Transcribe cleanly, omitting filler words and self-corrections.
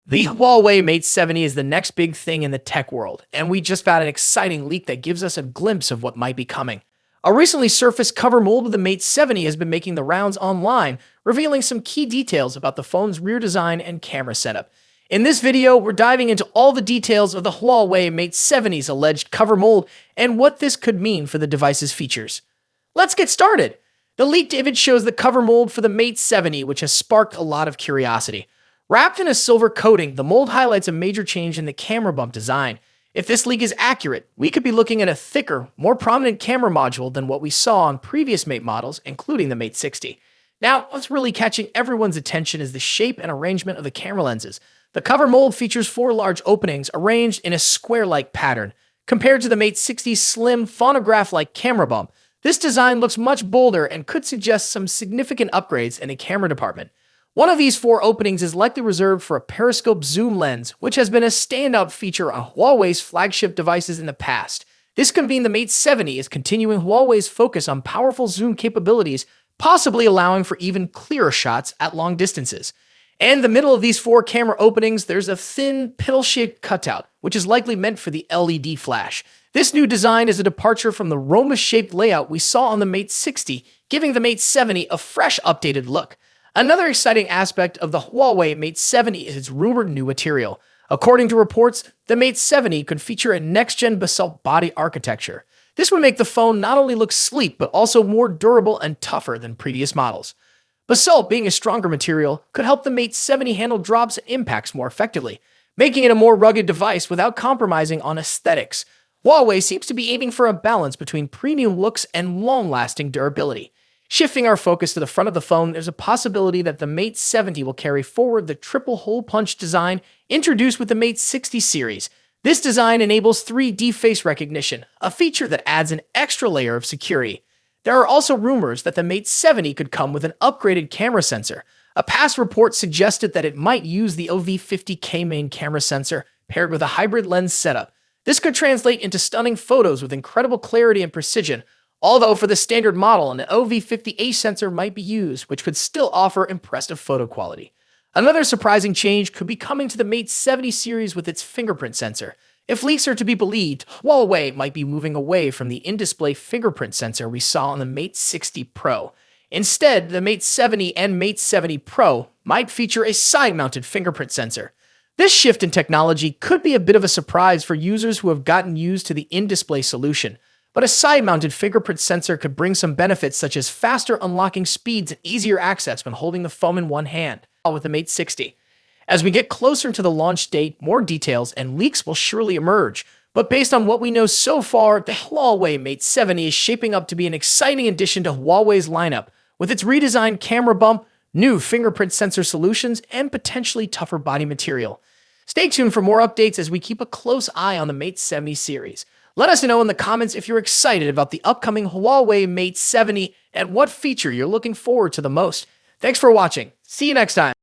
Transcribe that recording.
The Huawei Mate 70 is the next big thing in the tech world, and we just got an exciting leak that gives us a glimpse of what might be coming. A recently surfaced cover mold of the Mate 70 has been making the rounds online, revealing some key details about the phone's rear design and camera setup. In this video, we're diving into all the details of the Huawei Mate 70's alleged cover mold and what this could mean for the device's features. Let's get started! The leaked image shows the cover mold for the Mate 70, which has sparked a lot of curiosity. Wrapped in a silver coating, the mold highlights a major change in the camera bump design. If this leak is accurate, we could be looking at a thicker, more prominent camera module than what we saw on previous Mate models, including the Mate 60. Now, what's really catching everyone's attention is the shape and arrangement of the camera lenses. The cover mold features 4 large openings arranged in a square-like pattern. Compared to the Mate 60's slim, phonograph-like camera bump, this design looks much bolder and could suggest some significant upgrades in the camera department. One of these 4 openings is likely reserved for a periscope zoom lens, which has been a standout feature on Huawei's flagship devices in the past. This could mean the Mate 70 is continuing Huawei's focus on powerful zoom capabilities, possibly allowing for even clearer shots at long distances. And in the middle of these 4 camera openings, there's a thin, pill-shaped cutout, which is likely meant for the LED flash. This new design is a departure from the rhombus-shaped layout we saw on the Mate 60, giving the Mate 70 a fresh, updated look. Another exciting aspect of the Huawei Mate 70 is its rumored new material. According to reports, the Mate 70 could feature a next-gen basalt body architecture. This would make the phone not only look sleek, but also more durable and tougher than previous models. Basalt, being a stronger material, could help the Mate 70 handle drops and impacts more effectively, making it a more rugged device without compromising on aesthetics. Huawei seems to be aiming for a balance between premium looks and long-lasting durability. Shifting our focus to the front of the phone, there's a possibility that the Mate 70 will carry forward the triple hole punch design introduced with the Mate 60 series. This design enables 3D face recognition, a feature that adds an extra layer of security. There are also rumors that the Mate 70 could come with an upgraded camera sensor. A past report suggested that it might use the OV50K main camera sensor paired with a hybrid lens setup. This could translate into stunning photos with incredible clarity and precision, although for the standard model, an OV50A sensor might be used, which could still offer impressive photo quality. Another surprising change could be coming to the Mate 70 series with its fingerprint sensor. If leaks are to be believed, Huawei might be moving away from the in-display fingerprint sensor we saw on the Mate 60 Pro. Instead, the Mate 70 and Mate 70 Pro might feature a side-mounted fingerprint sensor. This shift in technology could be a bit of a surprise for users who have gotten used to the in-display solution. But a side-mounted fingerprint sensor could bring some benefits such as faster unlocking speeds and easier access when holding the phone in one hand, with the Mate 60. As we get closer to the launch date, more details and leaks will surely emerge. But based on what we know so far, the Huawei Mate 70 is shaping up to be an exciting addition to Huawei's lineup, with its redesigned camera bump, new fingerprint sensor solutions, and potentially tougher body material. Stay tuned for more updates as we keep a close eye on the Mate 70 series. Let us know in the comments if you're excited about the upcoming Huawei Mate 70 and what feature you're looking forward to the most. Thanks for watching. See you next time.